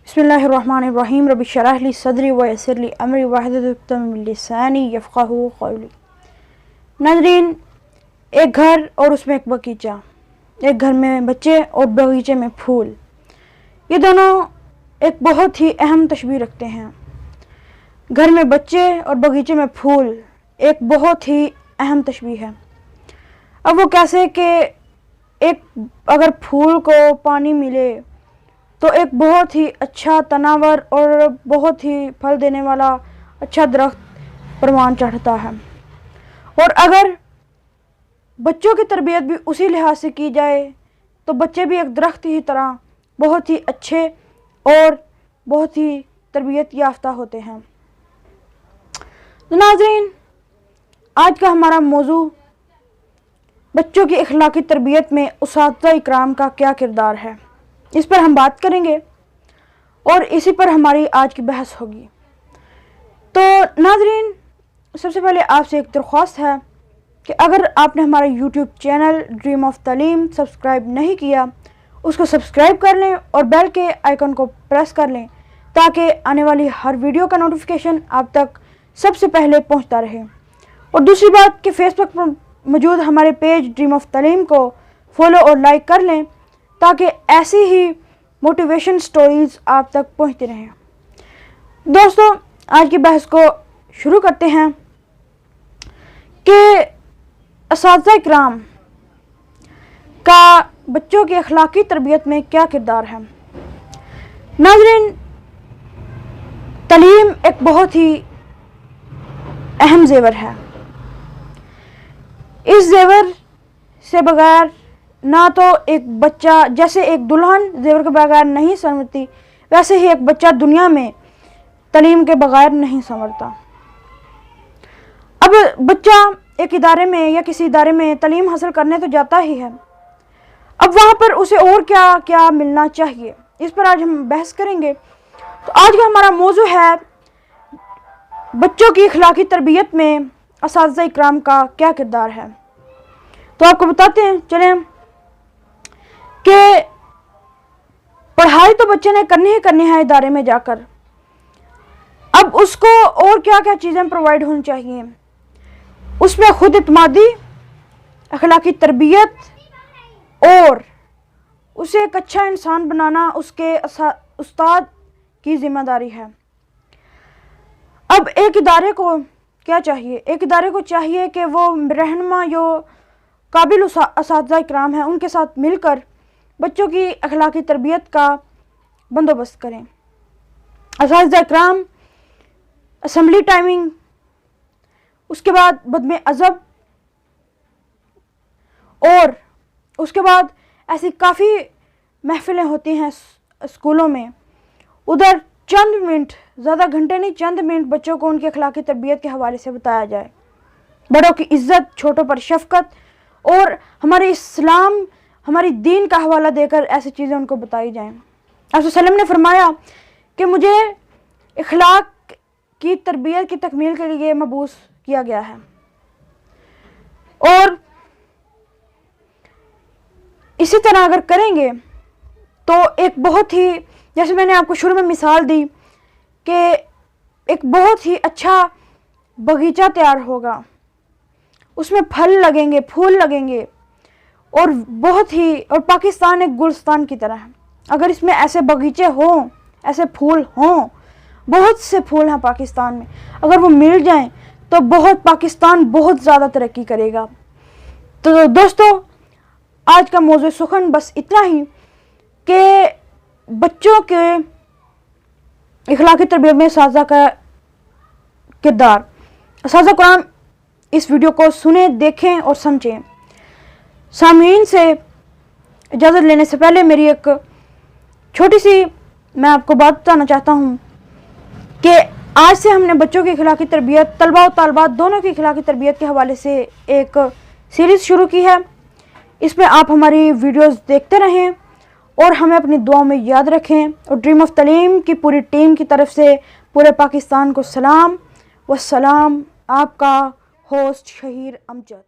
बिस्मिल्लाहिर्रहमानिर्रहीम रब्बि इश्रह ली सदरी व यस्सिर ली अमरी वाहिलुल उक़दतम मिन लिसानी यफ़क़हू क़ौली। नाज़रीन, एक घर और उसमें एक बगीचा, एक घर में बच्चे और बगीचे में फूल, ये दोनों एक बहुत ही अहम तशबीह रखते हैं। घर में बच्चे और बगीचे में फूल एक बहुत ही अहम तशबीह है। अब वो कैसे कि एक अगर फूल को पानी मिले तो एक बहुत ही अच्छा तनावर और बहुत ही फल देने वाला अच्छा दरख्त परवान चढ़ता है, और अगर बच्चों की तरबियत भी उसी लिहाज से की जाए तो बच्चे भी एक दरख्त की तरह बहुत ही अच्छे और बहुत ही तरबियत याफ्ता होते हैं। तो नाज़रीन, आज का हमारा मौजू बच्चों की अखलाकी तरबियत में उस्ताद इकराम का क्या किरदार है, इस पर हम बात करेंगे और इसी पर हमारी आज की बहस होगी। तो नाज़रीन, सबसे पहले आपसे एक दरख्वास्त है कि अगर आपने हमारा यूट्यूब चैनल ड्रीम ऑफ तालीम सब्सक्राइब नहीं किया, उसको सब्सक्राइब कर लें और बेल के आइकन को प्रेस कर लें ताकि आने वाली हर वीडियो का नोटिफिकेशन आप तक सबसे पहले पहुंचता रहे। और दूसरी बात कि फेसबुक पर मौजूद हमारे पेज ड्रीम ऑफ तालीम को फॉलो और लाइक कर लें ताकि ऐसी ही मोटिवेशन स्टोरीज़ आप तक पहुंचती रहें। दोस्तों, आज की बहस को शुरू करते हैं कि उस्ताद इकराम का बच्चों की अखलाकी तरबियत में क्या किरदार है। नाज़रीन, तालीम एक बहुत ही अहम ज़ेवर है। इस ज़ेवर से बगैर ना तो एक बच्चा, जैसे एक दुल्हन ज़ेवर के बगैर नहीं संवरती, वैसे ही एक बच्चा दुनिया में तालीम के बगैर नहीं संवरता। अब बच्चा एक इदारे में या किसी इदारे में तालीम हासिल करने तो जाता ही है, अब वहाँ पर उसे और क्या क्या मिलना चाहिए, इस पर आज हम बहस करेंगे। तो आज का हमारा मौजू है बच्चों की अखलाकी तरबियत में उस्ताद इकराम का क्या किरदार है। तो आपको बताते हैं, चलें, कि पढ़ाई तो बच्चे ने करनी ही करनी है इदारे में जाकर, अब उसको और क्या क्या चीज़ें प्रोवाइड होनी चाहिए, उसमें खुद इत्मादी, अखलाकी तरबियत और उसे एक अच्छा इंसान बनाना उसके उस्ताद की ज़िम्मेदारी है। अब एक इदारे को क्या चाहिए, एक इदारे को चाहिए कि वो रहनुमा जो काबिल उस्ताद इकराम हैं उनके साथ मिलकर बच्चों की अखलाकी तरबियत का बंदोबस्त करें। उस्ताद इकराम असम्बली टाइमिंग, उसके बाद बदमे अज़ब, और उसके बाद ऐसी काफ़ी महफिलें होती हैं स्कूलों में, उधर चंद मिनट, ज़्यादा घंटे नहीं, चंद मिनट बच्चों को उनकी अखलाकी तरबियत के हवाले से बताया जाए। बड़ों की इज़्ज़त, छोटों पर शफ़क़त और हमारे इस्लाम, हमारी दीन का हवाला देकर ऐसी चीज़ें उनको बताई जाएं। आप सल्लम ने फरमाया कि मुझे इखलाक की तरबियत की तकमील के लिए मबूस किया गया है, और इसी तरह अगर करेंगे तो एक बहुत ही, जैसे मैंने आपको शुरू में मिसाल दी कि एक बहुत ही अच्छा बगीचा तैयार होगा, उसमें फल लगेंगे, फूल लगेंगे, और बहुत ही, और पाकिस्तान एक गुलस्तान की तरह है। अगर इसमें ऐसे बगीचे हों, ऐसे फूल हों, बहुत से फूल हैं पाकिस्तान में, अगर वो मिल जाएं तो पाकिस्तान बहुत ज़्यादा तरक्की करेगा। तो दोस्तों, आज का मौजू सुखन बस इतना ही कि बच्चों के इखलाकी तरबियत में उस्ताद का किरदार। उस्ताद इकराम इस वीडियो को सुने, देखें और समझें। सामीन से इजाज़त लेने से पहले मेरी एक छोटी सी, मैं आपको बात बताना चाहता हूँ कि आज से हमने बच्चों की अखलाकी तरबियत, तलबा और तालबात दोनों की अखलाकी तरबियत के हवाले से एक सीरीज़ शुरू की है। इसमें आप हमारी वीडियोस देखते रहें और हमें अपनी दुआओं में याद रखें। और ड्रीम ऑफ तालीम की पूरी टीम की तरफ से पूरे पाकिस्तान को सलाम व सलाम। आपका होस्ट शहीर अमजद।